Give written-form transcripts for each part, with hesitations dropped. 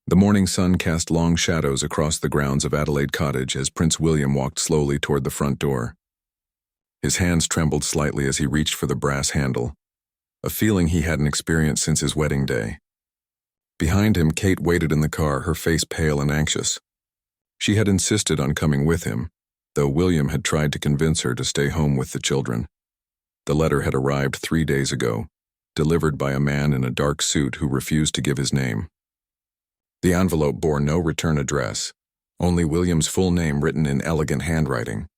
The morning sun cast long shadows across the grounds of Adelaide Cottage as Prince William walked slowly toward the front door. His hands trembled slightly as he reached for the brass handle, a feeling he hadn't experienced since his wedding day. Behind him, Kate waited in the car, her face pale and anxious. She had insisted on coming with him, though William had tried to convince her to stay home with the children. The letter had arrived 3 days ago, delivered by a man in a dark suit who refused to give his name. The envelope bore no return address, only William's full name written in elegant handwriting.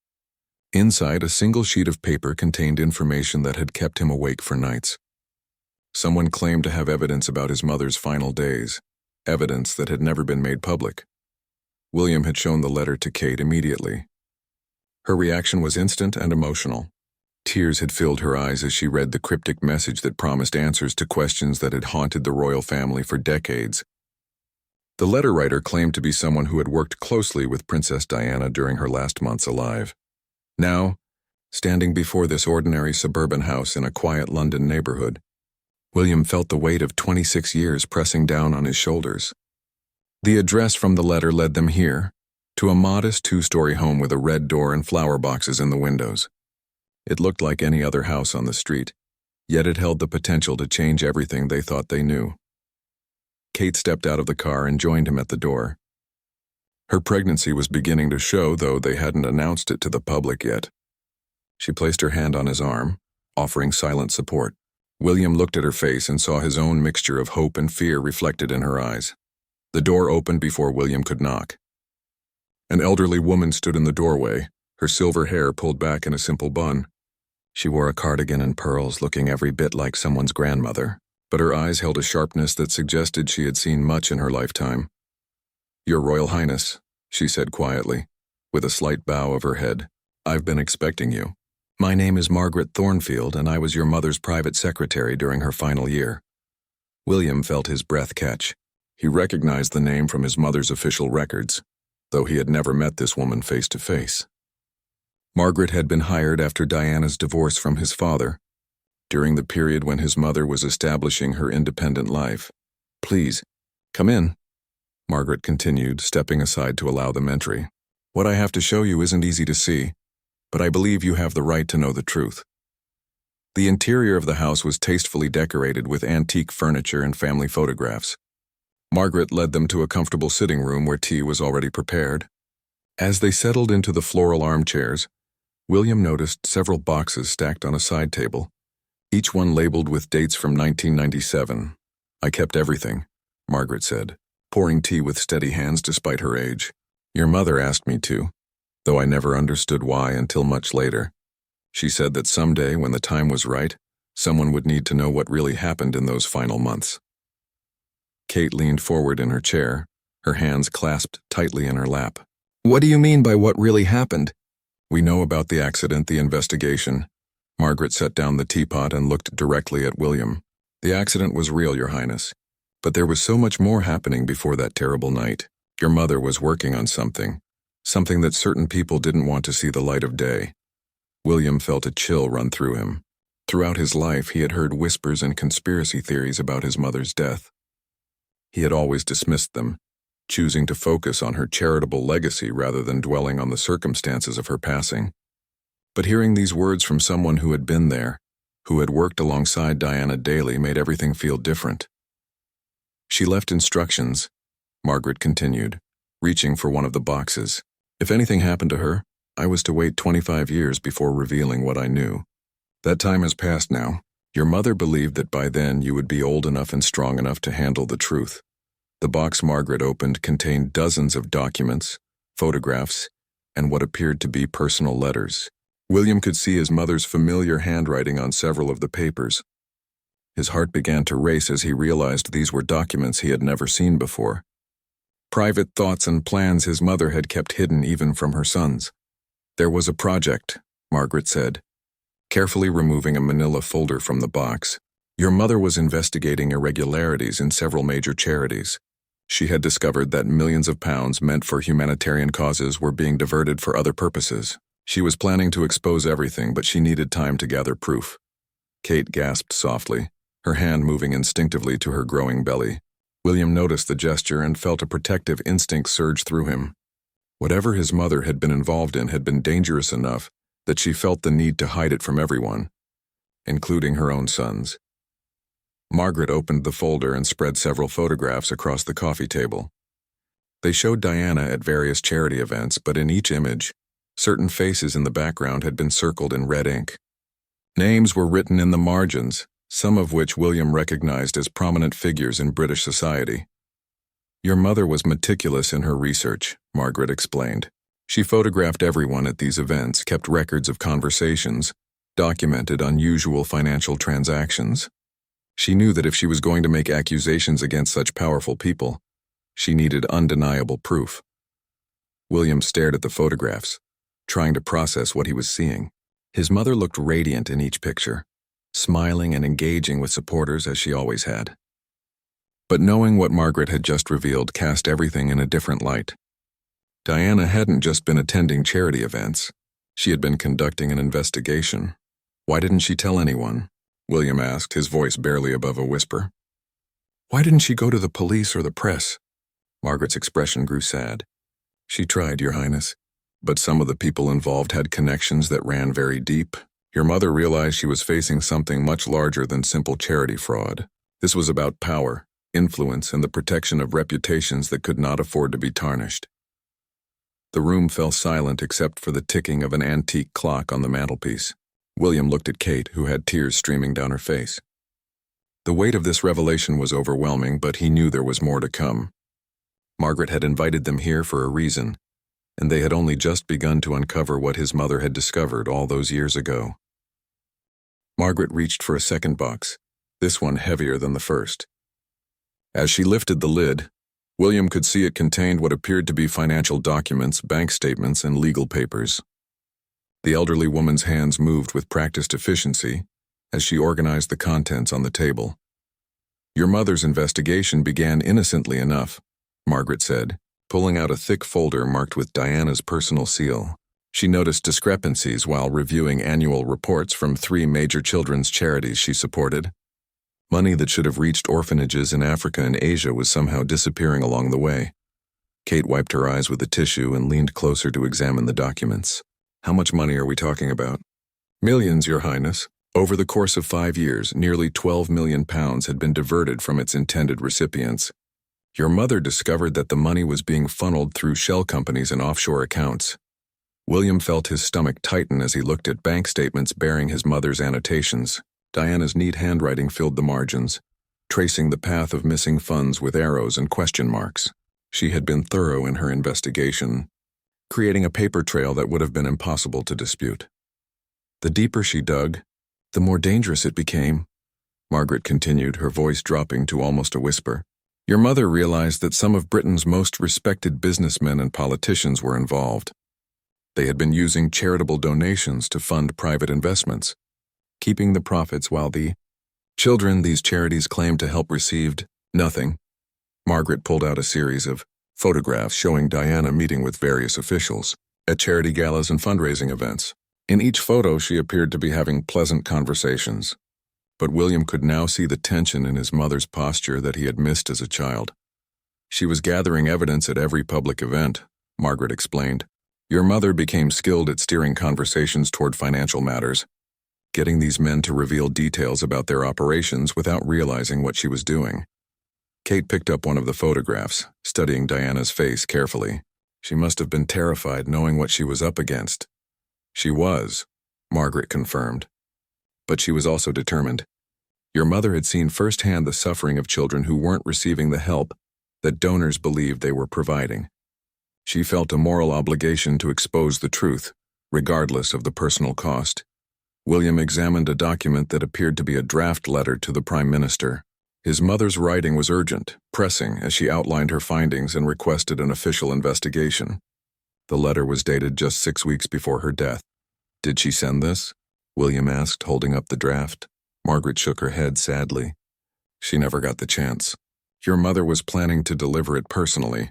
Inside, a single sheet of paper contained information that had kept him awake for nights. Someone claimed to have evidence about his mother's final days, evidence that had never been made public. William had shown the letter to Kate immediately. Her reaction was instant and emotional. Tears had filled her eyes as she read the cryptic message that promised answers to questions that had haunted the royal family for decades. The letter writer claimed to be someone who had worked closely with Princess Diana during her last months alive. Now, standing before this ordinary suburban house in a quiet London neighborhood, William felt the weight of 26 years pressing down on his shoulders. The address from the letter led them here, to a modest 2-story home with a red door and flower boxes in the windows. It looked like any other house on the street, yet it held the potential to change everything they thought they knew. Kate stepped out of the car and joined him at the door. Her pregnancy was beginning to show, though they hadn't announced it to the public yet. She placed her hand on his arm, offering silent support. William looked at her face and saw his own mixture of hope and fear reflected in her eyes. The door opened before William could knock. An elderly woman stood in the doorway, her silver hair pulled back in a simple bun. She wore a cardigan and pearls, looking every bit like someone's grandmother, but her eyes held a sharpness that suggested she had seen much in her lifetime. "Your Royal Highness," she said quietly, with a slight bow of her head. "I've been expecting you. My name is Margaret Thornfield, and I was your mother's private secretary during her final year." William felt his breath catch. He recognized the name from his mother's official records, though he had never met this woman face to face. Margaret had been hired after Diana's divorce from his father, during the period when his mother was establishing her independent life. "Please, come in," Margaret continued, stepping aside to allow them entry. "What I have to show you isn't easy to see, but I believe you have the right to know the truth." The interior of the house was tastefully decorated with antique furniture and family photographs. Margaret led them to a comfortable sitting room where tea was already prepared. As they settled into the floral armchairs, William noticed several boxes stacked on a side table, each one labeled with dates from 1997. "I kept everything," Margaret said, pouring tea with steady hands despite her age. "Your mother asked me to, though I never understood why until much later. She said that someday, when the time was right, someone would need to know what really happened in those final months." Kate leaned forward in her chair, her hands clasped tightly in her lap. "What do you mean by what really happened?" "We know about the accident, the investigation." Margaret set down the teapot and looked directly at William. "The accident was real, Your Highness. But there was so much more happening before that terrible night. Your mother was working on something that certain people didn't want to see the light of day." William felt a chill run through him. Throughout his life, he had heard whispers and conspiracy theories about his mother's death. He had always dismissed them, choosing to focus on her charitable legacy rather than dwelling on the circumstances of her passing. But hearing these words from someone who had been there, who had worked alongside Diana daily, made everything feel different. "She left instructions," Margaret continued, reaching for one of the boxes. "If anything happened to her, I was to wait 25 years before revealing what I knew. That time has passed now. Your mother believed that by then you would be old enough and strong enough to handle the truth." The box Margaret opened contained dozens of documents, photographs, and what appeared to be personal letters. William could see his mother's familiar handwriting on several of the papers. His heart began to race as he realized these were documents he had never seen before. Private thoughts and plans his mother had kept hidden even from her sons. "There was a project," Margaret said, carefully removing a manila folder from the box. "Your mother was investigating irregularities in several major charities. She had discovered that millions of pounds meant for humanitarian causes were being diverted for other purposes. She was planning to expose everything, but she needed time to gather proof." Kate gasped softly, her hand moving instinctively to her growing belly. William noticed the gesture and felt a protective instinct surge through him. Whatever his mother had been involved in had been dangerous enough that she felt the need to hide it from everyone, including her own sons. Margaret opened the folder and spread several photographs across the coffee table. They showed Diana at various charity events, but in each image, certain faces in the background had been circled in red ink. Names were written in the margins, some of which William recognized as prominent figures in British society. "Your mother was meticulous in her research," Margaret explained. "She photographed everyone at these events, kept records of conversations, documented unusual financial transactions. She knew that if she was going to make accusations against such powerful people, she needed undeniable proof." William stared at the photographs, trying to process what he was seeing. His mother looked radiant in each picture, smiling and engaging with supporters as she always had. But knowing what Margaret had just revealed cast everything in a different light. Diana hadn't just been attending charity events. She had been conducting an investigation. "Why didn't she tell anyone?" William asked, his voice barely above a whisper. "Why didn't she go to the police or the press?" Margaret's expression grew sad. "She tried, Your Highness, but some of the people involved had connections that ran very deep. Your mother realized she was facing something much larger than simple charity fraud. This was about power, influence, and the protection of reputations that could not afford to be tarnished." The room fell silent except for the ticking of an antique clock on the mantelpiece. William looked at Kate, who had tears streaming down her face. The weight of this revelation was overwhelming, but he knew there was more to come. Margaret had invited them here for a reason, and they had only just begun to uncover what his mother had discovered all those years ago. Margaret reached for a second box, this one heavier than the first. As she lifted the lid, William could see it contained what appeared to be financial documents, bank statements, and legal papers. The elderly woman's hands moved with practiced efficiency as she organized the contents on the table. "Your mother's investigation began innocently enough," Margaret said, pulling out a thick folder marked with Diana's personal seal. She noticed discrepancies while reviewing annual reports from 3 major children's charities she supported. Money that should have reached orphanages in Africa and Asia was somehow disappearing along the way. Kate wiped her eyes with a tissue and leaned closer to examine the documents. "How much money are we talking about?" "Millions, Your Highness. Over the course of 5 years, nearly £12 million had been diverted from its intended recipients. Your mother discovered that the money was being funneled through shell companies and offshore accounts." William felt his stomach tighten as he looked at bank statements bearing his mother's annotations. Diana's neat handwriting filled the margins, tracing the path of missing funds with arrows and question marks. She had been thorough in her investigation, creating a paper trail that would have been impossible to dispute. "The deeper she dug, the more dangerous it became," Margaret continued, her voice dropping to almost a whisper. "Your mother realized that some of Britain's most respected businessmen and politicians were involved. They had been using charitable donations to fund private investments, keeping the profits while the children these charities claimed to help received nothing." Margaret pulled out a series of photographs showing Diana meeting with various officials at charity galas and fundraising events. In each photo, she appeared to be having pleasant conversations, but William could now see the tension in his mother's posture that he had missed as a child. "She was gathering evidence at every public event," Margaret explained. "Your mother became skilled at steering conversations toward financial matters, getting these men to reveal details about their operations without realizing what she was doing." Kate picked up one of the photographs, studying Diana's face carefully. She must have been terrified knowing what she was up against. "She was," Margaret confirmed. "But she was also determined. Your mother had seen firsthand the suffering of children who weren't receiving the help that donors believed they were providing. She felt a moral obligation to expose the truth, regardless of the personal cost." William examined a document that appeared to be a draft letter to the Prime Minister. His mother's writing was urgent, pressing as she outlined her findings and requested an official investigation. The letter was dated just 6 weeks before her death. "Did she send this?" William asked, holding up the draft. Margaret shook her head sadly. "She never got the chance. Your mother was planning to deliver it personally,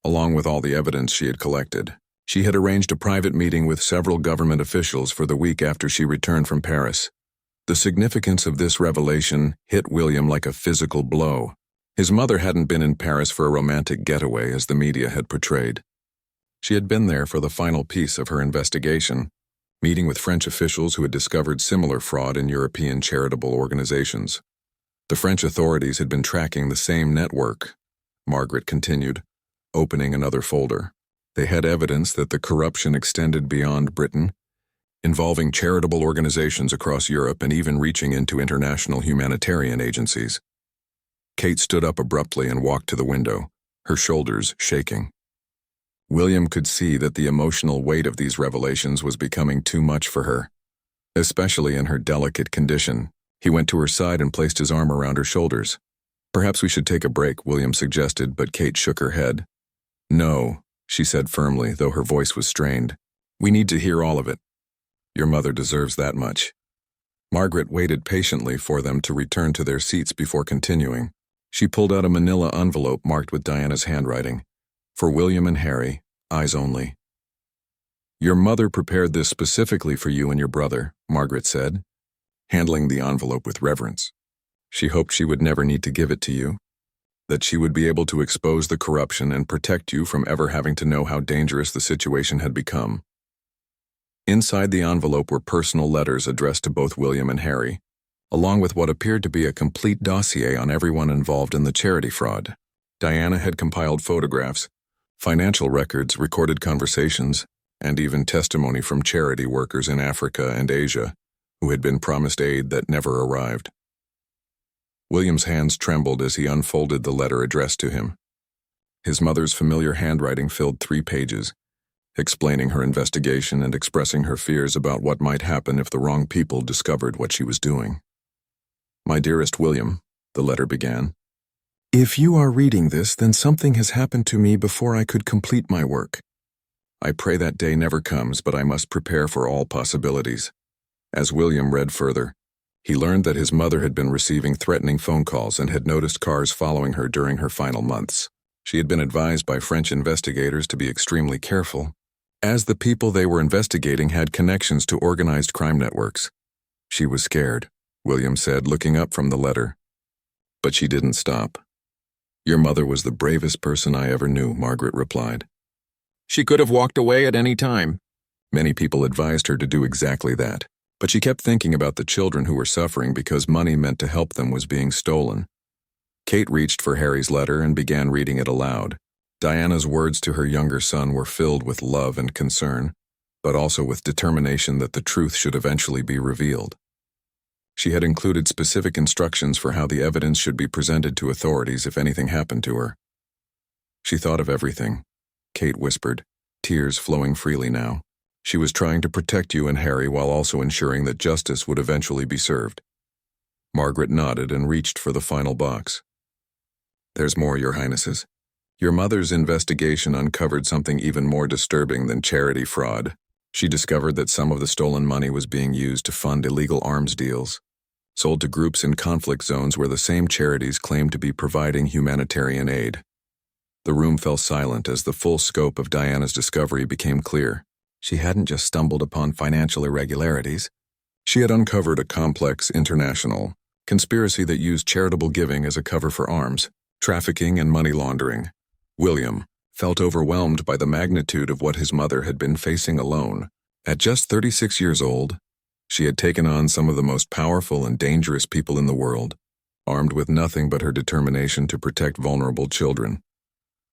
along with all the evidence she had collected. She had arranged a private meeting with several government officials for the week after she returned from Paris. The significance of this revelation hit William like a physical blow. His mother hadn't been in Paris for a romantic getaway as the media had portrayed. She had been there for the final piece of her investigation, meeting with French officials who had discovered similar fraud in European charitable organizations. The French authorities had been tracking the same network, Margaret continued, opening another folder. They had evidence that the corruption extended beyond Britain, involving charitable organizations across Europe and even reaching into international humanitarian agencies. Kate stood up abruptly and walked to the window, her shoulders shaking. William could see that the emotional weight of these revelations was becoming too much for her, especially in her delicate condition. He went to her side and placed his arm around her shoulders. "Perhaps we should take a break," William suggested, but Kate shook her head. "No," she said firmly, though her voice was strained. "We need to hear all of it. Your mother deserves that much." Margaret waited patiently for them to return to their seats before continuing. She pulled out a manila envelope marked with Diana's handwriting. "For William and Harry, eyes only." "Your mother prepared this specifically for you and your brother," Margaret said, handling the envelope with reverence. "She hoped she would never need to give it to you, that she would be able to expose the corruption and protect you from ever having to know how dangerous the situation had become." Inside the envelope were personal letters addressed to both William and Harry, along with what appeared to be a complete dossier on everyone involved in the charity fraud. Diana had compiled photographs, financial records, recorded conversations, and even testimony from charity workers in Africa and Asia who had been promised aid that never arrived. William's hands trembled as he unfolded the letter addressed to him. His mother's familiar handwriting filled 3 pages, explaining her investigation and expressing her fears about what might happen if the wrong people discovered what she was doing. "My dearest William," the letter began, "if you are reading this, then something has happened to me before I could complete my work. I pray that day never comes, but I must prepare for all possibilities." As William read further, he learned that his mother had been receiving threatening phone calls and had noticed cars following her during her final months. She had been advised by French investigators to be extremely careful, as the people they were investigating had connections to organized crime networks. "She was scared," William said, looking up from the letter. "But she didn't stop." "Your mother was the bravest person I ever knew," Margaret replied. "She could have walked away at any time." Many people advised her to do exactly that, but she kept thinking about the children who were suffering because money meant to help them was being stolen. Kate reached for Harry's letter and began reading it aloud. Diana's words to her younger son were filled with love and concern, but also with determination that the truth should eventually be revealed. She had included specific instructions for how the evidence should be presented to authorities if anything happened to her. "She thought of everything," Kate whispered, tears flowing freely now. "She was trying to protect you and Harry while also ensuring that justice would eventually be served." Margaret nodded and reached for the final box. "There's more, Your Highnesses. Your mother's investigation uncovered something even more disturbing than charity fraud. She discovered that some of the stolen money was being used to fund illegal arms deals, sold to groups in conflict zones where the same charities claimed to be providing humanitarian aid." The room fell silent as the full scope of Diana's discovery became clear. She hadn't just stumbled upon financial irregularities. She had uncovered a complex international conspiracy that used charitable giving as a cover for arms, trafficking, and money laundering. William felt overwhelmed by the magnitude of what his mother had been facing alone. At just 36 years old, she had taken on some of the most powerful and dangerous people in the world, armed with nothing but her determination to protect vulnerable children.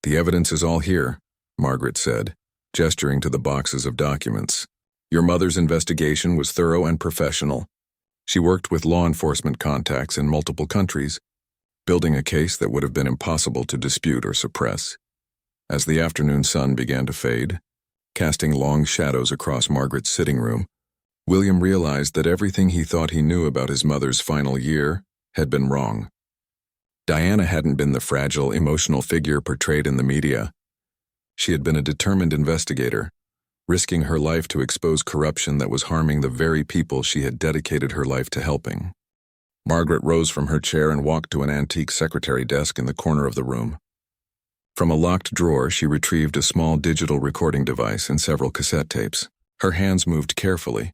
"The evidence is all here," Margaret said, gesturing to the boxes of documents. "Your mother's investigation was thorough and professional. She worked with law enforcement contacts in multiple countries, building a case that would have been impossible to dispute or suppress." As the afternoon sun began to fade, casting long shadows across Margaret's sitting room, William realized that everything he thought he knew about his mother's final year had been wrong. Diana hadn't been the fragile, emotional figure portrayed in the media. She had been a determined investigator, risking her life to expose corruption that was harming the very people she had dedicated her life to helping. Margaret rose from her chair and walked to an antique secretary desk in the corner of the room. From a locked drawer, she retrieved a small digital recording device and several cassette tapes. Her hands moved carefully,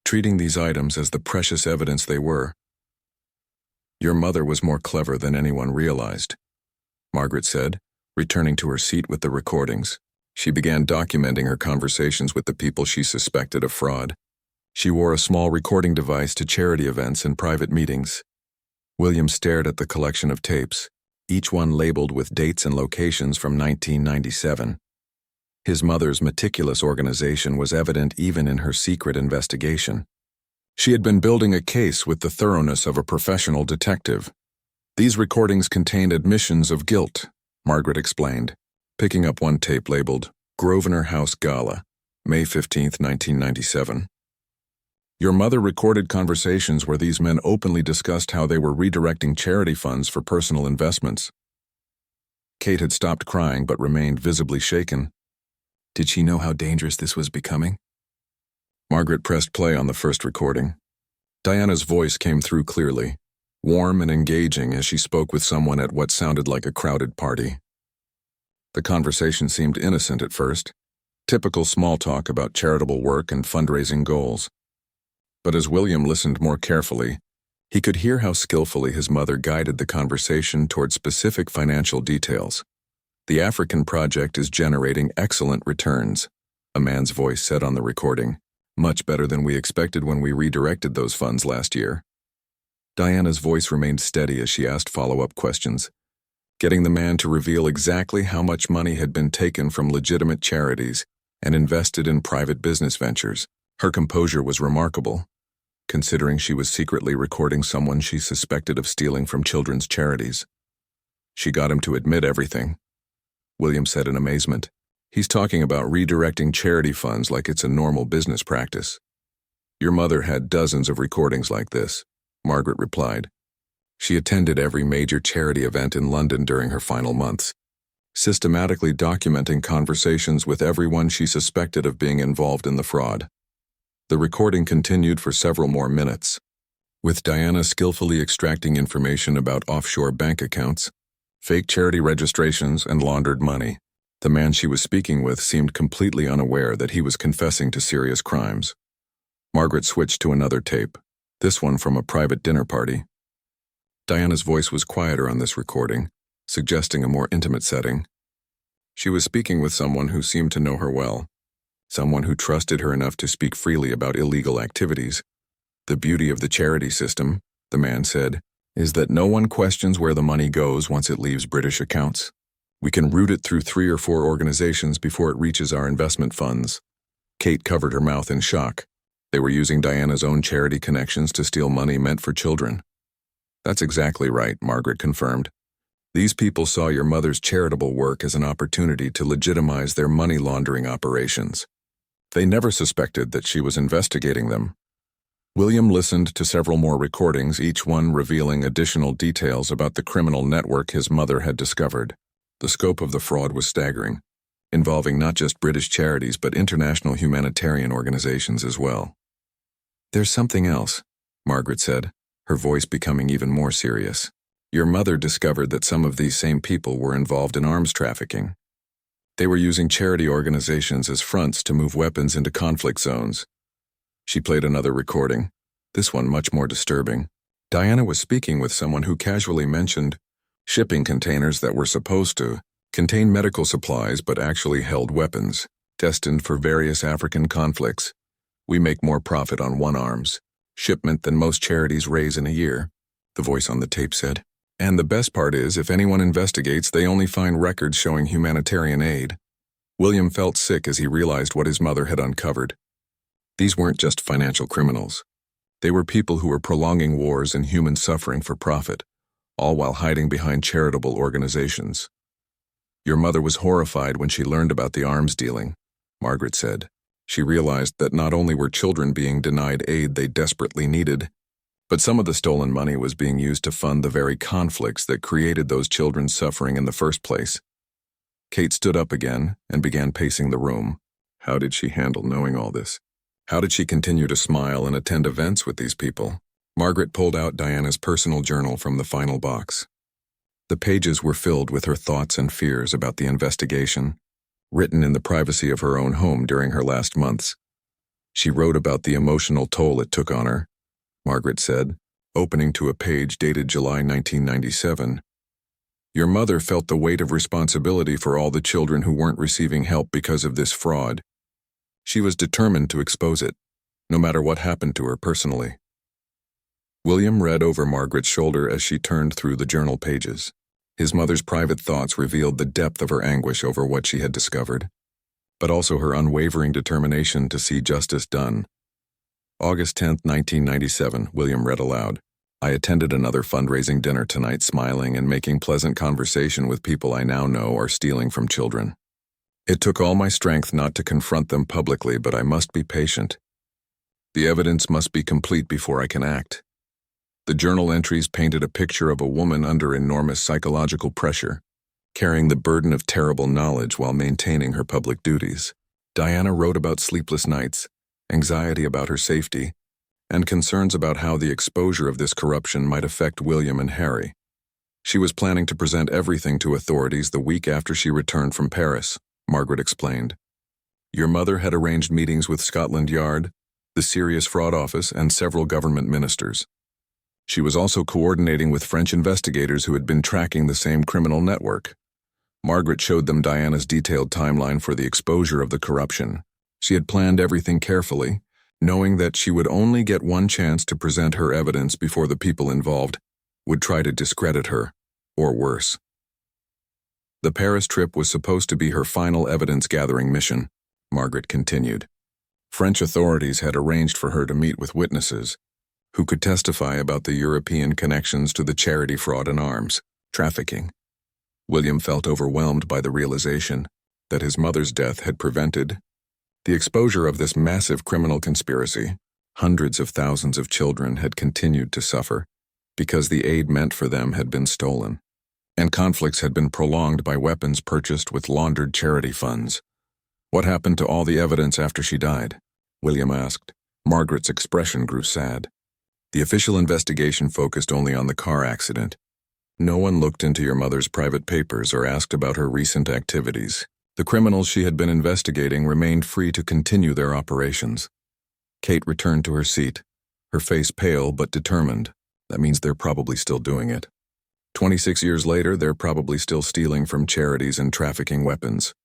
treating these items as the precious evidence they were. Your mother was more clever than anyone realized, Margaret said, returning to her seat with the recordings. She began documenting her conversations with the people she suspected of fraud. She wore a small recording device to charity events and private meetings. William stared at the collection of tapes, each one labeled with dates and locations from 1997. His mother's meticulous organization was evident even in her secret investigation. She had been building a case with the thoroughness of a professional detective. These recordings contained admissions of guilt, Margaret explained, picking up one tape labeled Grosvenor House Gala, May 15, 1997. Your mother recorded conversations where these men openly discussed how they were redirecting charity funds for personal investments. Kate had stopped crying but remained visibly shaken. Did she know how dangerous this was becoming? Margaret pressed play on the first recording. Diana's voice came through clearly, warm and engaging as she spoke with someone at what sounded like a crowded party. The conversation seemed innocent at first, typical small talk about charitable work and fundraising goals. But as William listened more carefully, he could hear how skillfully his mother guided the conversation toward specific financial details. The African project is generating excellent returns, a man's voice said on the recording, much better than we expected when we redirected those funds last year. Diana's voice remained steady as she asked follow-up questions, getting the man to reveal exactly how much money had been taken from legitimate charities and invested in private business ventures. Her composure was remarkable, considering she was secretly recording someone she suspected of stealing from children's charities. She got him to admit everything, William said in amazement. He's talking about redirecting charity funds like it's a normal business practice. Your mother had dozens of recordings like this, Margaret replied. She attended every major charity event in London during her final months, systematically documenting conversations with everyone she suspected of being involved in the fraud. The recording continued for several more minutes, with Diana skillfully extracting information about offshore bank accounts, fake charity registrations, and laundered money. The man she was speaking with seemed completely unaware that he was confessing to serious crimes. Margaret switched to another tape, this one from a private dinner party. Diana's voice was quieter on this recording, suggesting a more intimate setting. She was speaking with someone who seemed to know her well, someone who trusted her enough to speak freely about illegal activities. The beauty of the charity system, the man said, is that no one questions where the money goes once it leaves British accounts. We can route it through 3 or 4 organizations before it reaches our investment funds. Kate covered her mouth in shock. They were using Diana's own charity connections to steal money meant for children. That's exactly right, Margaret confirmed. These people saw your mother's charitable work as an opportunity to legitimize their money laundering operations. They never suspected that she was investigating them. William listened to several more recordings, each one revealing additional details about the criminal network his mother had discovered. The scope of the fraud was staggering, involving not just British charities but international humanitarian organizations as well. There's something else, Margaret said, her voice becoming even more serious. Your mother discovered that some of these same people were involved in arms trafficking. They were using charity organizations as fronts to move weapons into conflict zones. She played another recording, this one much more disturbing. Diana was speaking with someone who casually mentioned shipping containers that were supposed to contain medical supplies but actually held weapons, destined for various African conflicts. We make more profit on one arms shipment than most charities raise in a year, the voice on the tape said. And the best part is, if anyone investigates, they only find records showing humanitarian aid. William felt sick as he realized what his mother had uncovered. These weren't just financial criminals. They were people who were prolonging wars and human suffering for profit, all while hiding behind charitable organizations. Your mother was horrified when she learned about the arms dealing, Margaret said. She realized that not only were children being denied aid they desperately needed, but some of the stolen money was being used to fund the very conflicts that created those children's suffering in the first place. Kate stood up again and began pacing the room. How did she handle knowing all this? How did she continue to smile and attend events with these people? Margaret pulled out Diana's personal journal from the final box. The pages were filled with her thoughts and fears about the investigation, written in the privacy of her own home during her last months. She wrote about the emotional toll it took on her, Margaret said, opening to a page dated July 1997. Your mother felt the weight of responsibility for all the children who weren't receiving help because of this fraud. She was determined to expose it, no matter what happened to her personally. William read over Margaret's shoulder as she turned through the journal pages. His mother's private thoughts revealed the depth of her anguish over what she had discovered, but also her unwavering determination to see justice done. August 10, 1997, William read aloud. I attended another fundraising dinner tonight, smiling and making pleasant conversation with people I now know are stealing from children. It took all my strength not to confront them publicly, but I must be patient. The evidence must be complete before I can act. The journal entries painted a picture of a woman under enormous psychological pressure, carrying the burden of terrible knowledge while maintaining her public duties. Diana wrote about sleepless nights, anxiety about her safety, and concerns about how the exposure of this corruption might affect William and Harry. She was planning to present everything to authorities the week after she returned from Paris, Margaret explained. Your mother had arranged meetings with Scotland Yard, the Serious Fraud Office, and several government ministers. She was also coordinating with French investigators who had been tracking the same criminal network. Margaret showed them Diana's detailed timeline for the exposure of the corruption. She had planned everything carefully, knowing that she would only get one chance to present her evidence before the people involved would try to discredit her, or worse. The Paris trip was supposed to be her final evidence-gathering mission, Margaret continued. French authorities had arranged for her to meet with witnesses who could testify about the European connections to the charity fraud and arms trafficking. William felt overwhelmed by the realization that his mother's death had prevented the exposure of this massive criminal conspiracy. Hundreds of thousands of children had continued to suffer because the aid meant for them had been stolen, and conflicts had been prolonged by weapons purchased with laundered charity funds. What happened to all the evidence after she died? William asked. Margaret's expression grew sad. The official investigation focused only on the car accident. No one looked into your mother's private papers or asked about her recent activities. The criminals she had been investigating remained free to continue their operations. Kate returned to her seat, her face pale but determined. That means they're probably still doing it. 26 years later, they're probably still stealing from charities and trafficking weapons.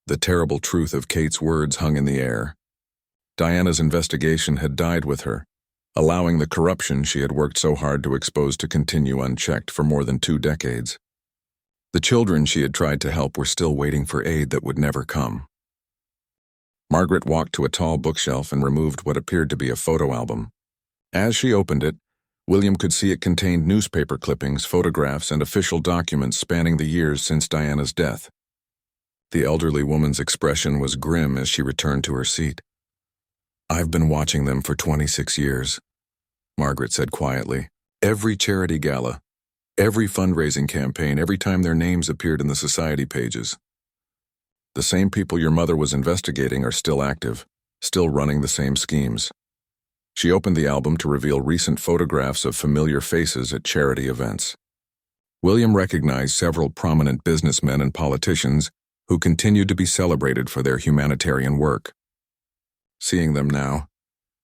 The terrible truth of Kate's words hung in the air. Diana's investigation had died with her, allowing the corruption she had worked so hard to expose to continue unchecked for more than 2 decades. The children she had tried to help were still waiting for aid that would never come. Margaret walked to a tall bookshelf and removed what appeared to be a photo album. As she opened it, William could see it contained newspaper clippings, photographs, and official documents spanning the years since Diana's death. The elderly woman's expression was grim as she returned to her seat. I've been watching them for 26 years, Margaret said quietly. Every charity gala, every fundraising campaign, every time their names appeared in the society pages. The same people your mother was investigating are still active, still running the same schemes. She opened the album to reveal recent photographs of familiar faces at charity events. William recognized several prominent businessmen and politicians who continued to be celebrated for their humanitarian work. Seeing them now,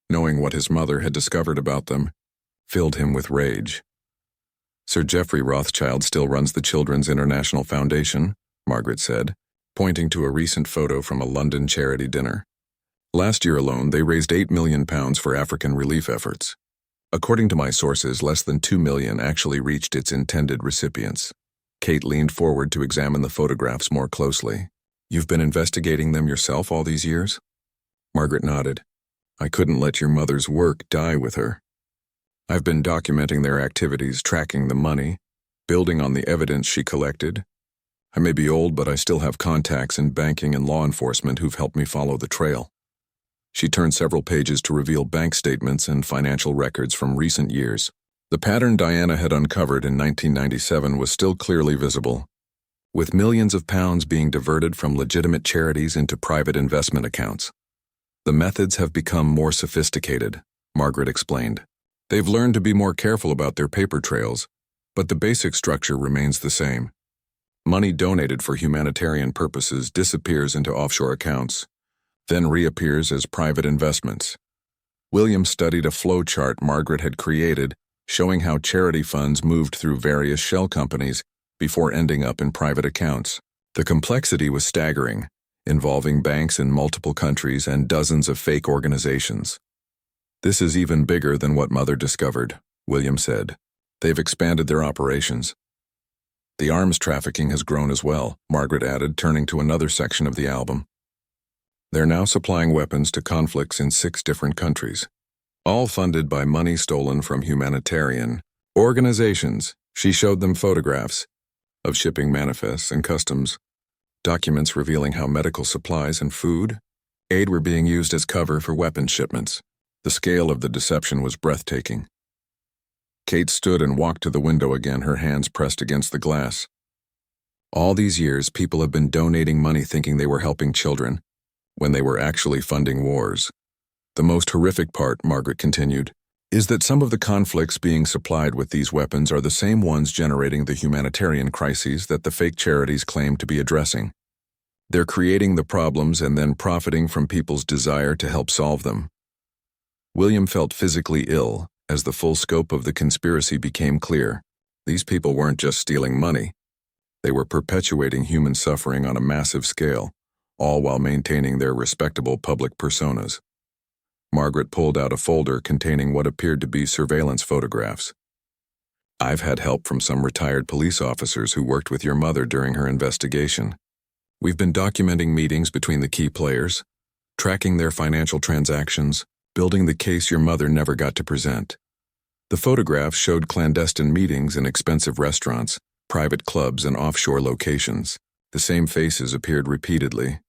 knowing what his mother had discovered about them, filled him with rage. Sir Geoffrey Rothschild still runs the Children's International Foundation, Margaret said, pointing to a recent photo from a London charity dinner. Last year alone, they raised £8 million for African relief efforts. According to my sources, less than 2 million actually reached its intended recipients. Kate leaned forward to examine the photographs more closely. You've been investigating them yourself all these years? Margaret nodded. I couldn't let your mother's work die with her. I've been documenting their activities, tracking the money, building on the evidence she collected. I may be old, but I still have contacts in banking and law enforcement who've helped me follow the trail. She turned several pages to reveal bank statements and financial records from recent years. The pattern Diana had uncovered in 1997 was still clearly visible, with millions of pounds being diverted from legitimate charities into private investment accounts. The methods have become more sophisticated, Margaret explained. They've learned to be more careful about their paper trails, but the basic structure remains the same. Money donated for humanitarian purposes disappears into offshore accounts, then reappears as private investments. William studied a flow chart Margaret had created showing how charity funds moved through various shell companies before ending up in private accounts. The complexity was staggering, involving banks in multiple countries and dozens of fake organizations. "This is even bigger than what Mother discovered," William said. "They've expanded their operations." "The arms trafficking has grown as well," Margaret added, turning to another section of the album. "They're now supplying weapons to conflicts in 6 different countries, all funded by money stolen from humanitarian organizations." She showed them photographs of shipping manifests and customs documents revealing how medical supplies and food aid were being used as cover for weapons shipments. The scale of the deception was breathtaking. Kate stood and walked to the window again, her hands pressed against the glass. "All these years, people have been donating money thinking they were helping children, when they were actually funding wars. The most horrific part," Margaret continued, "is that some of the conflicts being supplied with these weapons are the same ones generating the humanitarian crises that the fake charities claim to be addressing. They're creating the problems and then profiting from people's desire to help solve them." William felt physically ill as the full scope of the conspiracy became clear. These people weren't just stealing money. They were perpetuating human suffering on a massive scale, all while maintaining their respectable public personas. Margaret pulled out a folder containing what appeared to be surveillance photographs. "I've had help from some retired police officers who worked with your mother during her investigation. We've been documenting meetings between the key players, tracking their financial transactions, building the case your mother never got to present." The photographs showed clandestine meetings in expensive restaurants, private clubs, and offshore locations. The same faces appeared repeatedly.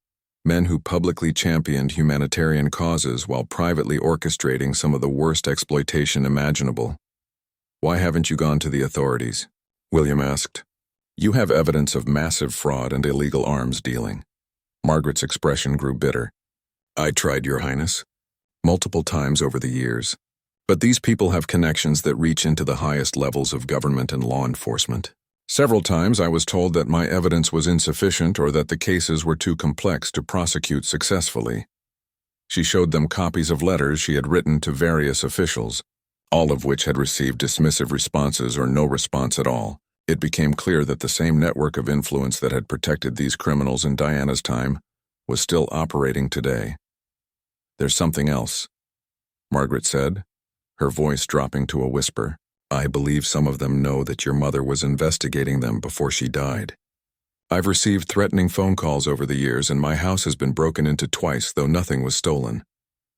Men who publicly championed humanitarian causes while privately orchestrating some of the worst exploitation imaginable. "Why haven't you gone to the authorities?" William asked. "You have evidence of massive fraud and illegal arms dealing." Margaret's expression grew bitter. "I tried, Your Highness, multiple times over the years. But these people have connections that reach into the highest levels of government and law enforcement. Several times I was told that my evidence was insufficient or that the cases were too complex to prosecute successfully." She showed them copies of letters she had written to various officials, all of which had received dismissive responses or no response at all. It became clear that the same network of influence that had protected these criminals in Diana's time was still operating today. "There's something else," Margaret said, her voice dropping to a whisper. "I believe some of them know that your mother was investigating them before she died. I've received threatening phone calls over the years, and my house has been broken into twice, though nothing was stolen."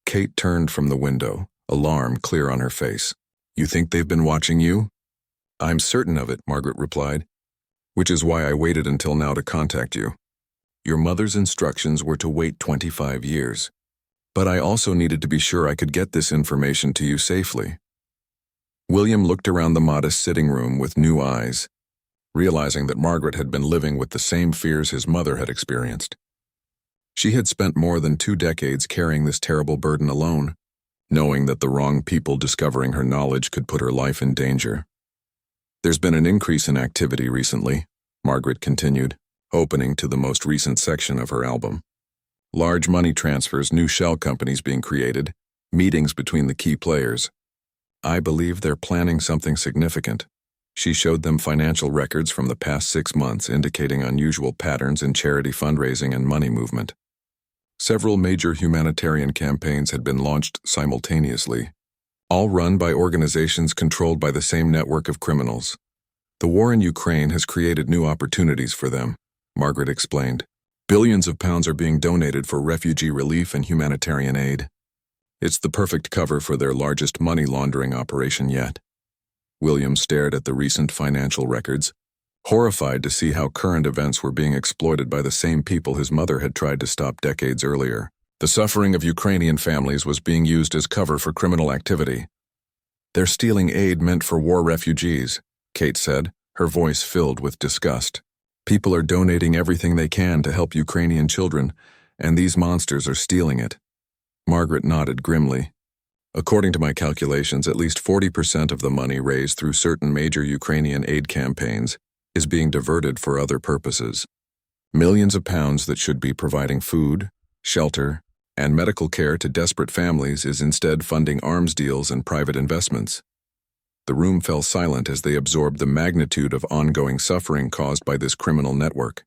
Kate turned from the window, alarm clear on her face. "You think they've been watching you?" "I'm certain of it," Margaret replied, "which is why I waited until now to contact you. Your mother's instructions were to wait 25 years. But I also needed to be sure I could get this information to you safely." William looked around the modest sitting room with new eyes, realizing that Margaret had been living with the same fears his mother had experienced. She had spent more than 2 decades carrying this terrible burden alone, knowing that the wrong people discovering her knowledge could put her life in danger. "There's been an increase in activity recently," Margaret continued, opening to the most recent section of her album. "Large money transfers, new shell companies being created, meetings between the key players. I believe they're planning something significant." She showed them financial records from the past 6 months indicating unusual patterns in charity fundraising and money movement. Several major humanitarian campaigns had been launched simultaneously, all run by organizations controlled by the same network of criminals. "The war in Ukraine has created new opportunities for them," Margaret explained. "Billions of pounds are being donated for refugee relief and humanitarian aid. It's the perfect cover for their largest money laundering operation yet." William stared at the recent financial records, horrified to see how current events were being exploited by the same people his mother had tried to stop decades earlier. The suffering of Ukrainian families was being used as cover for criminal activity. "They're stealing aid meant for war refugees," Kate said, her voice filled with disgust. "People are donating everything they can to help Ukrainian children, and these monsters are stealing it." Margaret nodded grimly. "According to my calculations, at least 40% of the money raised through certain major Ukrainian aid campaigns is being diverted for other purposes. Millions of pounds that should be providing food, shelter, and medical care to desperate families is instead funding arms deals and private investments." The room fell silent as they absorbed the magnitude of ongoing suffering caused by this criminal network.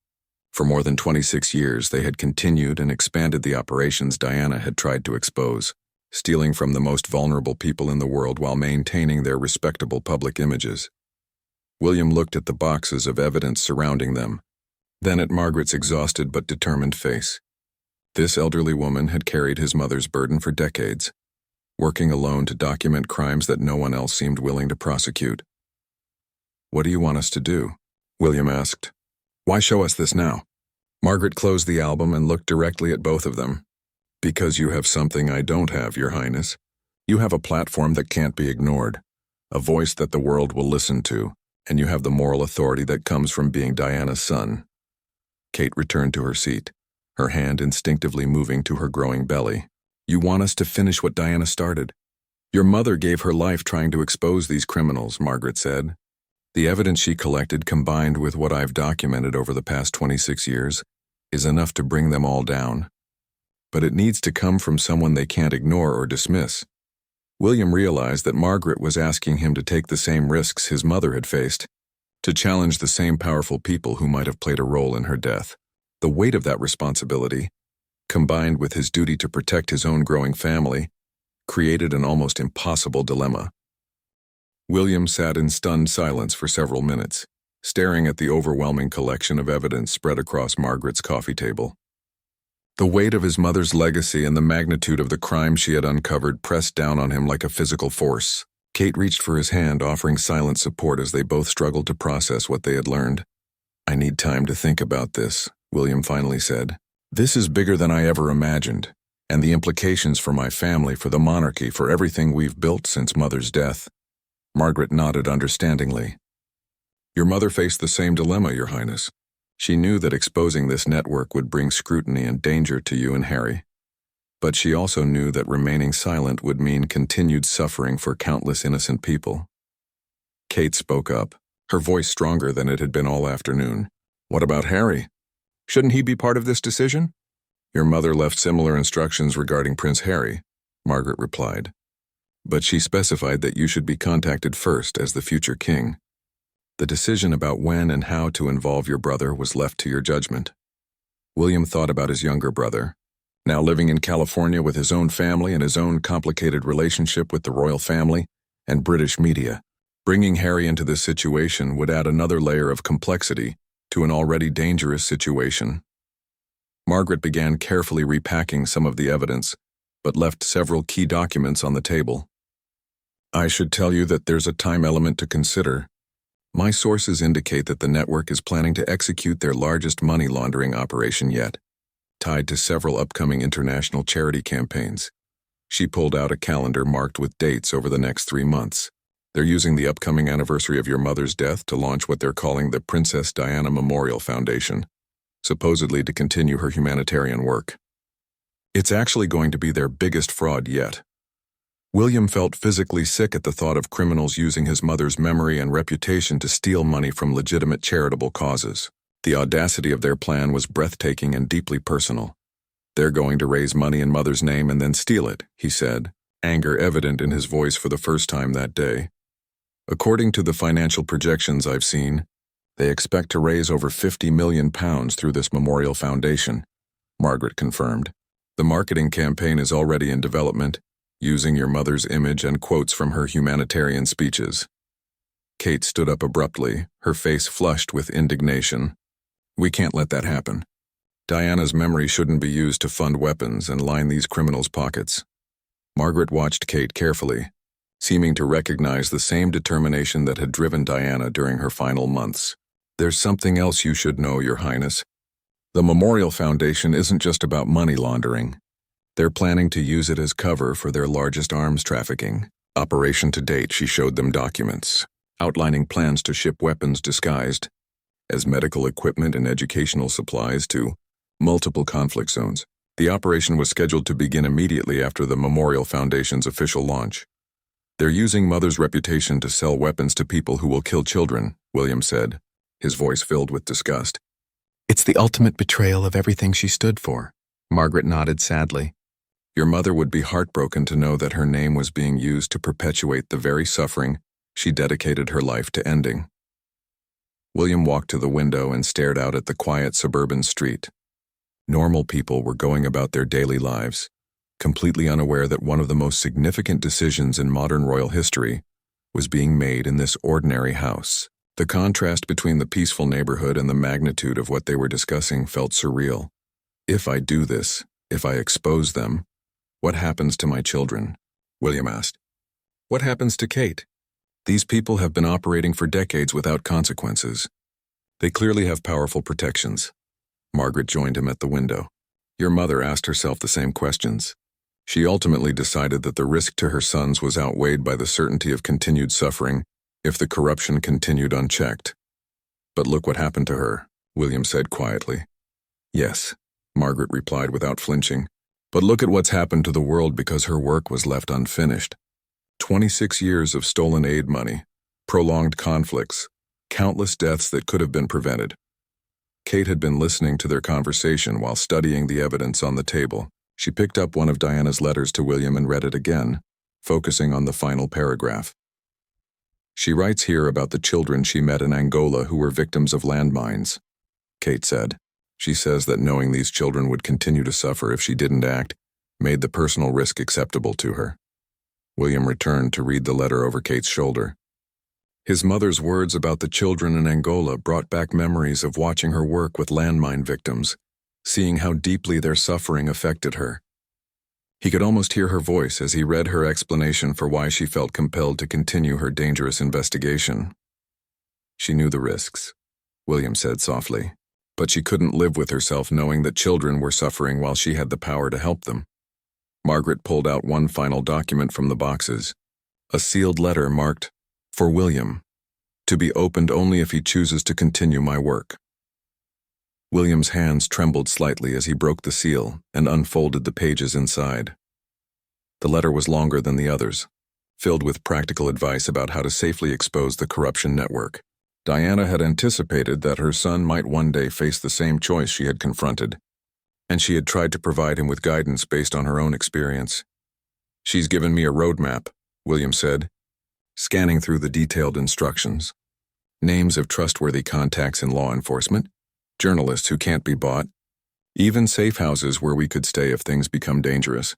For more than 26 years, they had continued and expanded the operations Diana had tried to expose, stealing from the most vulnerable people in the world while maintaining their respectable public images. William looked at the boxes of evidence surrounding them, then at Margaret's exhausted but determined face. This elderly woman had carried his mother's burden for decades, working alone to document crimes that no one else seemed willing to prosecute. "What do you want us to do?" William asked. "Why show us this now?" Margaret closed the album and looked directly at both of them. "Because you have something I don't have, Your Highness. You have a platform that can't be ignored, a voice that the world will listen to, and you have the moral authority that comes from being Diana's son." Kate returned to her seat, her hand instinctively moving to her growing belly. "You want us to finish what Diana started? Your mother gave her life trying to expose these criminals," Margaret said. "The evidence she collected, combined with what I've documented over the past 26 years, is enough to bring them all down. But it needs to come from someone they can't ignore or dismiss." William realized that Margaret was asking him to take the same risks his mother had faced, to challenge the same powerful people who might have played a role in her death. The weight of that responsibility, combined with his duty to protect his own growing family, created an almost impossible dilemma. William sat in stunned silence for several minutes, staring at the overwhelming collection of evidence spread across Margaret's coffee table. The weight of his mother's legacy and the magnitude of the crime she had uncovered pressed down on him like a physical force. Kate reached for his hand, offering silent support as they both struggled to process what they had learned. "I need time to think about this," William finally said. "This is bigger than I ever imagined, and the implications for my family, for the monarchy, for everything we've built since Mother's death." Margaret nodded understandingly. "Your mother faced the same dilemma, Your Highness. She knew that exposing this network would bring scrutiny and danger to you and Harry. But she also knew that remaining silent would mean continued suffering for countless innocent people." Kate spoke up, her voice stronger than it had been all afternoon. "What about Harry? Shouldn't he be part of this decision?" "Your mother left similar instructions regarding Prince Harry," Margaret replied. "But she specified that you should be contacted first as the future king. The decision about when and how to involve your brother was left to your judgment." William thought about his younger brother, now living in California with his own family and his own complicated relationship with the royal family and British media. Bringing Harry into this situation would add another layer of complexity to an already dangerous situation. Margaret began carefully repacking some of the evidence, but left several key documents on the table. "I should tell you that there's a time element to consider. My sources indicate that the network is planning to execute their largest money laundering operation yet, tied to several upcoming international charity campaigns." She pulled out a calendar marked with dates over the next 3 months. "They're using the upcoming anniversary of your mother's death to launch what they're calling the Princess Diana Memorial Foundation, supposedly to continue her humanitarian work. It's actually going to be their biggest fraud yet." William felt physically sick at the thought of criminals using his mother's memory and reputation to steal money from legitimate charitable causes. The audacity of their plan was breathtaking and deeply personal. "They're going to raise money in Mother's name and then steal it," he said, anger evident in his voice for the first time that day. "According to the financial projections I've seen, they expect to raise over £50 million through this memorial foundation," Margaret confirmed. "The marketing campaign is already in development, using your mother's image and quotes from her humanitarian speeches." Kate stood up abruptly, her face flushed with indignation. "We can't let that happen. Diana's memory shouldn't be used to fund weapons and line these criminals' pockets." Margaret watched Kate carefully, seeming to recognize the same determination that had driven Diana during her final months. "There's something else you should know, Your Highness. The Memorial Foundation isn't just about money laundering. They're planning to use it as cover for their largest arms trafficking operation to date." She showed them documents outlining plans to ship weapons disguised as medical equipment and educational supplies to multiple conflict zones. The operation was scheduled to begin immediately after the Memorial Foundation's official launch. "They're using Mother's reputation to sell weapons to people who will kill children," William said, his voice filled with disgust. "It's the ultimate betrayal of everything she stood for." Margaret nodded sadly. "Your mother would be heartbroken to know that her name was being used to perpetuate the very suffering she dedicated her life to ending. William walked to the window and stared out at the quiet suburban street. Normal people were going about their daily lives, completely unaware that one of the most significant decisions in modern royal history was being made in this ordinary house. The contrast between the peaceful neighborhood and the magnitude of what they were discussing felt surreal. If I do this, if I expose them, what happens to my children? William asked. What happens to Kate? These people have been operating for decades without consequences. They clearly have powerful protections. Margaret joined him at the window. Your mother asked herself the same questions. She ultimately decided that the risk to her sons was outweighed by the certainty of continued suffering if the corruption continued unchecked. But look what happened to her, William said quietly. Yes, Margaret replied without flinching. But look at what's happened to the world because her work was left unfinished. 26 years of stolen aid money, prolonged conflicts, countless deaths that could have been prevented. Kate had been listening to their conversation while studying the evidence on the table. She picked up one of Diana's letters to William and read it again, focusing on the final paragraph. She writes here about the children she met in Angola who were victims of landmines, Kate said. She says that knowing these children would continue to suffer if she didn't act made the personal risk acceptable to her. William returned to read the letter over Kate's shoulder. His mother's words about the children in Angola brought back memories of watching her work with landmine victims, seeing how deeply their suffering affected her. He could almost hear her voice as he read her explanation for why she felt compelled to continue her dangerous investigation. She knew the risks, William said softly, but she couldn't live with herself knowing that children were suffering while she had the power to help them. Margaret pulled out one final document from the boxes, a sealed letter marked, "For William, to be opened only if he chooses to continue my work." William's hands trembled slightly as he broke the seal and unfolded the pages inside. The letter was longer than the others, filled with practical advice about how to safely expose the corruption network. Diana had anticipated that her son might one day face the same choice she had confronted, and she had tried to provide him with guidance based on her own experience. "She's given me a roadmap," William said, scanning through the detailed instructions. Names of trustworthy contacts in law enforcement, journalists who can't be bought, even safe houses where we could stay if things become dangerous.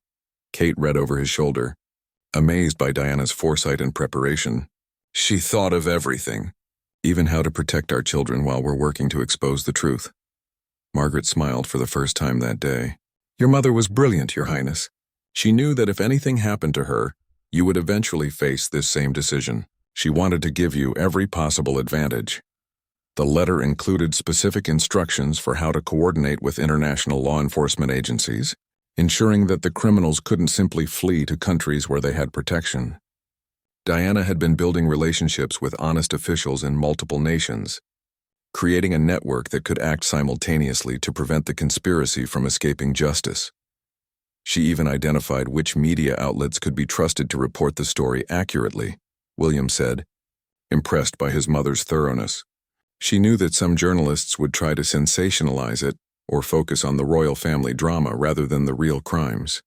Kate read over his shoulder, amazed by Diana's foresight and preparation. She thought of everything, even how to protect our children while we're working to expose the truth. Margaret smiled for the first time that day. "Your mother was brilliant, Your Highness. She knew that if anything happened to her, you would eventually face this same decision. She wanted to give you every possible advantage." The letter included specific instructions for how to coordinate with international law enforcement agencies, ensuring that the criminals couldn't simply flee to countries where they had protection. Diana had been building relationships with honest officials in multiple nations, creating a network that could act simultaneously to prevent the conspiracy from escaping justice. She even identified which media outlets could be trusted to report the story accurately, William said, impressed by his mother's thoroughness. She knew that some journalists would try to sensationalize it or focus on the royal family drama rather than the real crimes.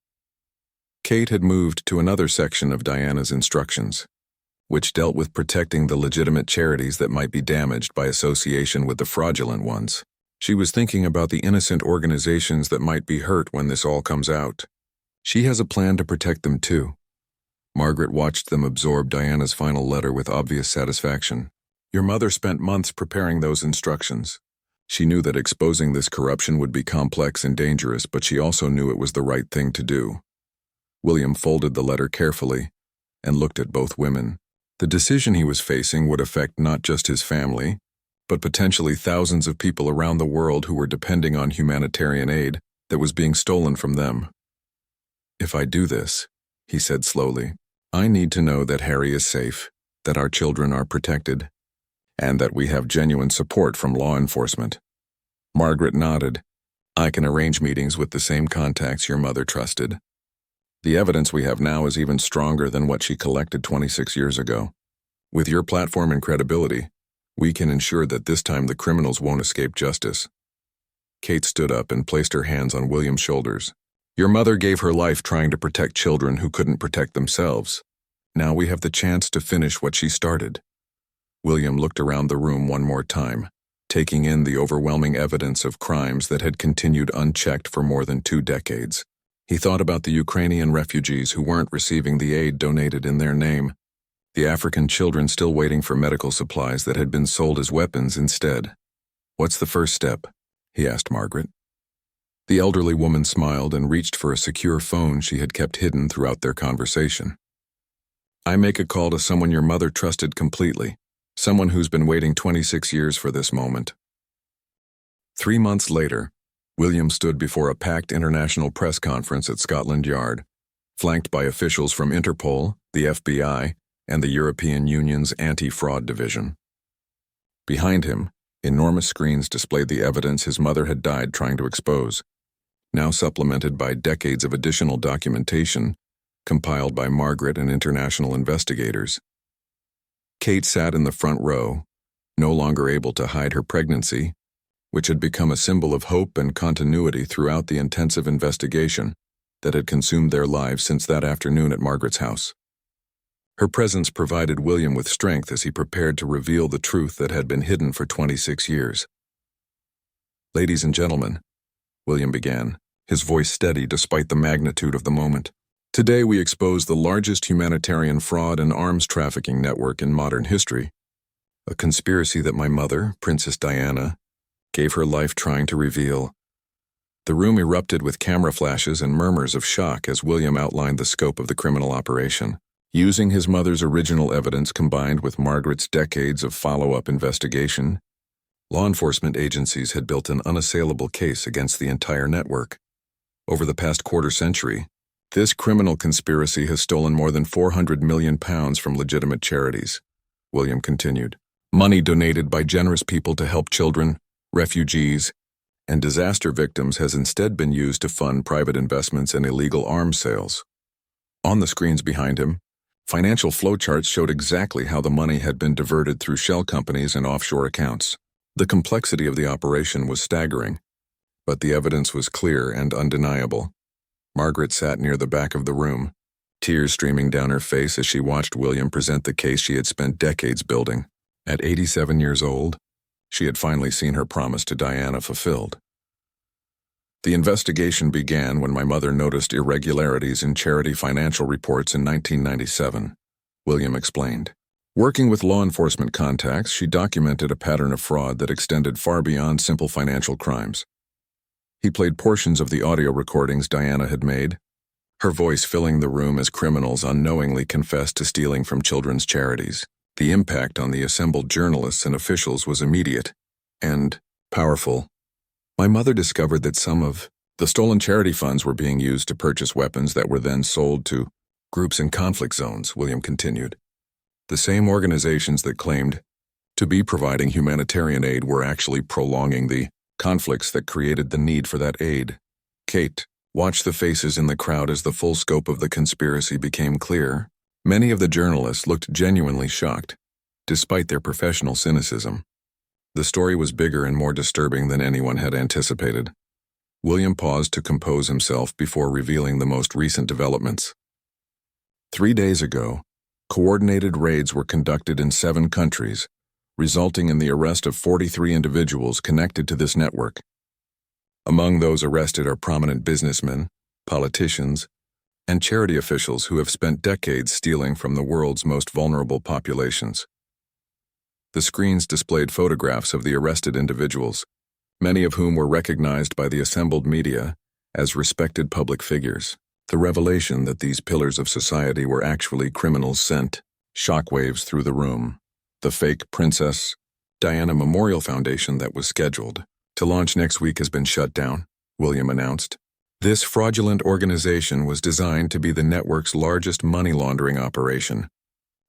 Kate had moved to another section of Diana's instructions, which dealt with protecting the legitimate charities that might be damaged by association with the fraudulent ones. She was thinking about the innocent organizations that might be hurt when this all comes out. She has a plan to protect them too. Margaret watched them absorb Diana's final letter with obvious satisfaction. Your mother spent months preparing those instructions. She knew that exposing this corruption would be complex and dangerous, but she also knew it was the right thing to do. William folded the letter carefully and looked at both women. The decision he was facing would affect not just his family, but potentially thousands of people around the world who were depending on humanitarian aid that was being stolen from them. If I do this, he said slowly, I need to know that Harry is safe, that our children are protected, and that we have genuine support from law enforcement. Margaret nodded. I can arrange meetings with the same contacts your mother trusted. The evidence we have now is even stronger than what she collected 26 years ago. With your platform and credibility, we can ensure that this time the criminals won't escape justice. Kate stood up and placed her hands on William's shoulders. Your mother gave her life trying to protect children who couldn't protect themselves. Now we have the chance to finish what she started. William looked around the room one more time, taking in the overwhelming evidence of crimes that had continued unchecked for more than 2 decades. He thought about the Ukrainian refugees who weren't receiving the aid donated in their name, the African children still waiting for medical supplies that had been sold as weapons instead. "What's the first step?" he asked Margaret. The elderly woman smiled and reached for a secure phone she had kept hidden throughout their conversation. "I make a call to someone your mother trusted completely, someone who's been waiting 26 years for this moment." 3 months later, William stood before a packed international press conference at Scotland Yard, flanked by officials from Interpol, the FBI, and the European Union's Anti-Fraud Division. Behind him, enormous screens displayed the evidence his mother had died trying to expose, now supplemented by decades of additional documentation compiled by Margaret and international investigators. Kate sat in the front row, no longer able to hide her pregnancy, which had become a symbol of hope and continuity throughout the intensive investigation that had consumed their lives since that afternoon at Margaret's house. Her presence provided William with strength as he prepared to reveal the truth that had been hidden for 26 years. "Ladies and gentlemen," William began, his voice steady despite the magnitude of the moment. "Today we expose the largest humanitarian fraud and arms trafficking network in modern history, a conspiracy that my mother, Princess Diana, gave her life trying to reveal." The room erupted with camera flashes and murmurs of shock as William outlined the scope of the criminal operation. Using his mother's original evidence combined with Margaret's decades of follow-up investigation, law enforcement agencies had built an unassailable case against the entire network. Over the past quarter century, this criminal conspiracy has stolen more than £400 million from legitimate charities, William continued. Money donated by generous people to help children, refugees, and disaster victims has instead been used to fund private investments and illegal arms sales. On the screens behind him, financial flowcharts showed exactly how the money had been diverted through shell companies and offshore accounts. The complexity of the operation was staggering, but the evidence was clear and undeniable. Margaret sat near the back of the room, tears streaming down her face as she watched William present the case she had spent decades building. At 87 years old, she had finally seen her promise to Diana fulfilled. "The investigation began when my mother noticed irregularities in charity financial reports in 1997, William explained. Working with law enforcement contacts, she documented a pattern of fraud that extended far beyond simple financial crimes. He played portions of the audio recordings Diana had made, her voice filling the room as criminals unknowingly confessed to stealing from children's charities. The impact on the assembled journalists and officials was immediate and powerful. My mother discovered that some of the stolen charity funds were being used to purchase weapons that were then sold to groups in conflict zones, William continued. The same organizations that claimed to be providing humanitarian aid were actually prolonging the conflicts that created the need for that aid. Kate watched the faces in the crowd as the full scope of the conspiracy became clear. Many of the journalists looked genuinely shocked, despite their professional cynicism. The story was bigger and more disturbing than anyone had anticipated. William paused to compose himself before revealing the most recent developments. 3 days ago, coordinated raids were conducted in 7 countries, resulting in the arrest of 43 individuals connected to this network. Among those arrested are prominent businessmen, politicians, and charity officials who have spent decades stealing from the world's most vulnerable populations. The screens displayed photographs of the arrested individuals, many of whom were recognized by the assembled media as respected public figures. The revelation that these pillars of society were actually criminals sent shockwaves through the room. The fake Princess Diana Memorial Foundation that was scheduled to launch next week has been shut down, William announced. This fraudulent organization was designed to be the network's largest money laundering operation,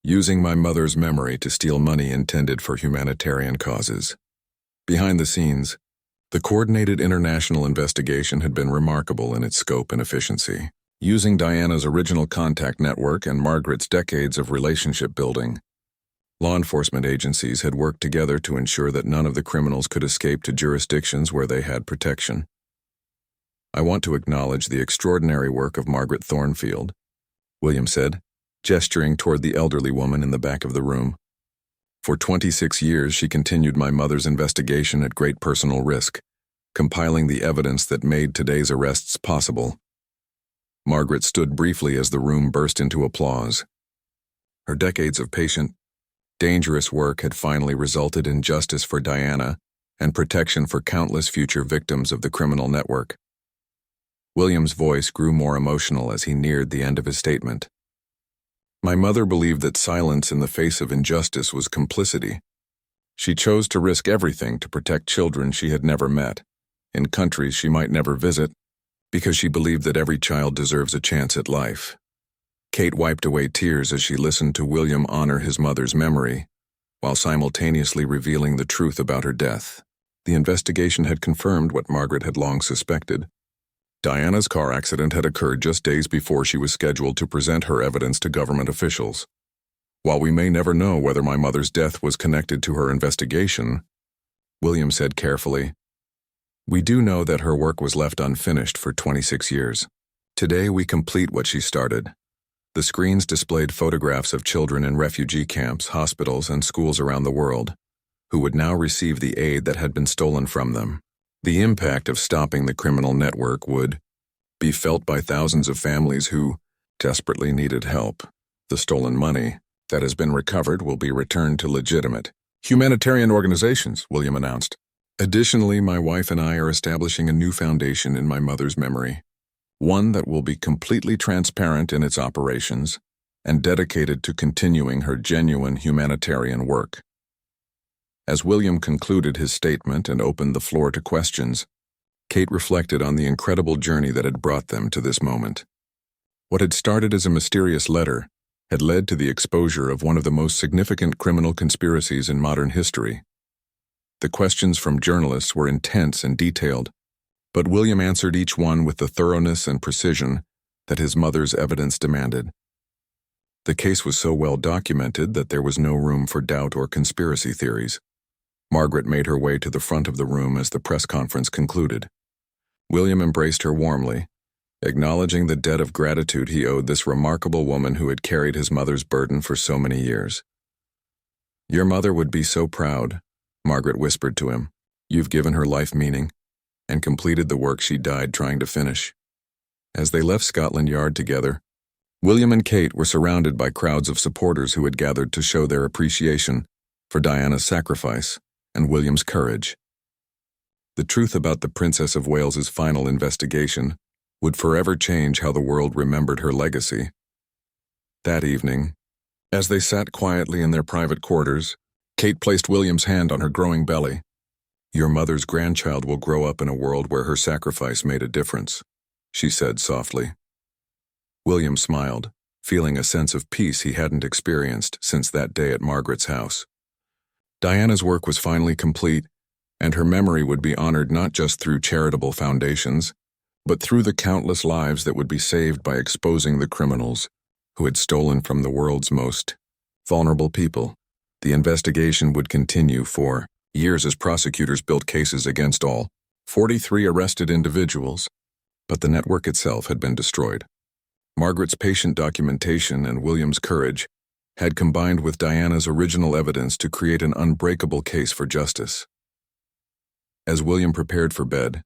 using my mother's memory to steal money intended for humanitarian causes. Behind the scenes, the coordinated international investigation had been remarkable in its scope and efficiency. Using Diana's original contact network and Margaret's decades of relationship building, law enforcement agencies had worked together to ensure that none of the criminals could escape to jurisdictions where they had protection. "I want to acknowledge the extraordinary work of Margaret Thornfield," William said, gesturing toward the elderly woman in the back of the room. For 26 years, she continued my mother's investigation at great personal risk, compiling the evidence that made today's arrests possible. Margaret stood briefly as the room burst into applause. Her decades of patient, dangerous work had finally resulted in justice for Diana and protection for countless future victims of the criminal network. William's voice grew more emotional as he neared the end of his statement. My mother believed that silence in the face of injustice was complicity. She chose to risk everything to protect children she had never met, in countries she might never visit, because she believed that every child deserves a chance at life. Kate wiped away tears as she listened to William honor his mother's memory, while simultaneously revealing the truth about her death. The investigation had confirmed what Margaret had long suspected. Diana's car accident had occurred just days before she was scheduled to present her evidence to government officials. While we may never know whether my mother's death was connected to her investigation, William said carefully, we do know that her work was left unfinished for 26 years. Today we complete what she started. The screens displayed photographs of children in refugee camps, hospitals, and schools around the world, who would now receive the aid that had been stolen from them. The impact of stopping the criminal network would be felt by thousands of families who desperately needed help. The stolen money that has been recovered will be returned to legitimate humanitarian organizations, William announced. Additionally, my wife and I are establishing a new foundation in my mother's memory, one that will be completely transparent in its operations and dedicated to continuing her genuine humanitarian work. As William concluded his statement and opened the floor to questions, Kate reflected on the incredible journey that had brought them to this moment. What had started as a mysterious letter had led to the exposure of one of the most significant criminal conspiracies in modern history. The questions from journalists were intense and detailed, but William answered each one with the thoroughness and precision that his mother's evidence demanded. The case was so well documented that there was no room for doubt or conspiracy theories. Margaret made her way to the front of the room as the press conference concluded. William embraced her warmly, acknowledging the debt of gratitude he owed this remarkable woman who had carried his mother's burden for so many years. Your mother would be so proud, Margaret whispered to him. You've given her life meaning and completed the work she died trying to finish. As they left Scotland Yard together, William and Kate were surrounded by crowds of supporters who had gathered to show their appreciation for Diana's sacrifice and William's courage. The truth about the Princess of Wales's final investigation would forever change how the world remembered her legacy. That evening, as they sat quietly in their private quarters, Kate placed William's hand on her growing belly. Your mother's grandchild will grow up in a world where her sacrifice made a difference, she said softly. William smiled, feeling a sense of peace he hadn't experienced since that day at Margaret's house. Diana's work was finally complete, and her memory would be honored not just through charitable foundations, but through the countless lives that would be saved by exposing the criminals who had stolen from the world's most vulnerable people. The investigation would continue for years as prosecutors built cases against all 43 arrested individuals, but the network itself had been destroyed. Margaret's patient documentation and William's courage had combined with Diana's original evidence to create an unbreakable case for justice. As William prepared for bed,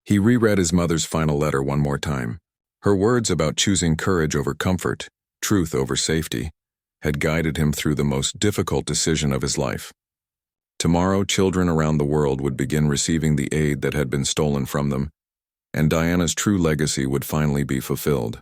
he reread his mother's final letter one more time. Her words about choosing courage over comfort, truth over safety, had guided him through the most difficult decision of his life. Tomorrow, children around the world would begin receiving the aid that had been stolen from them, and Diana's true legacy would finally be fulfilled.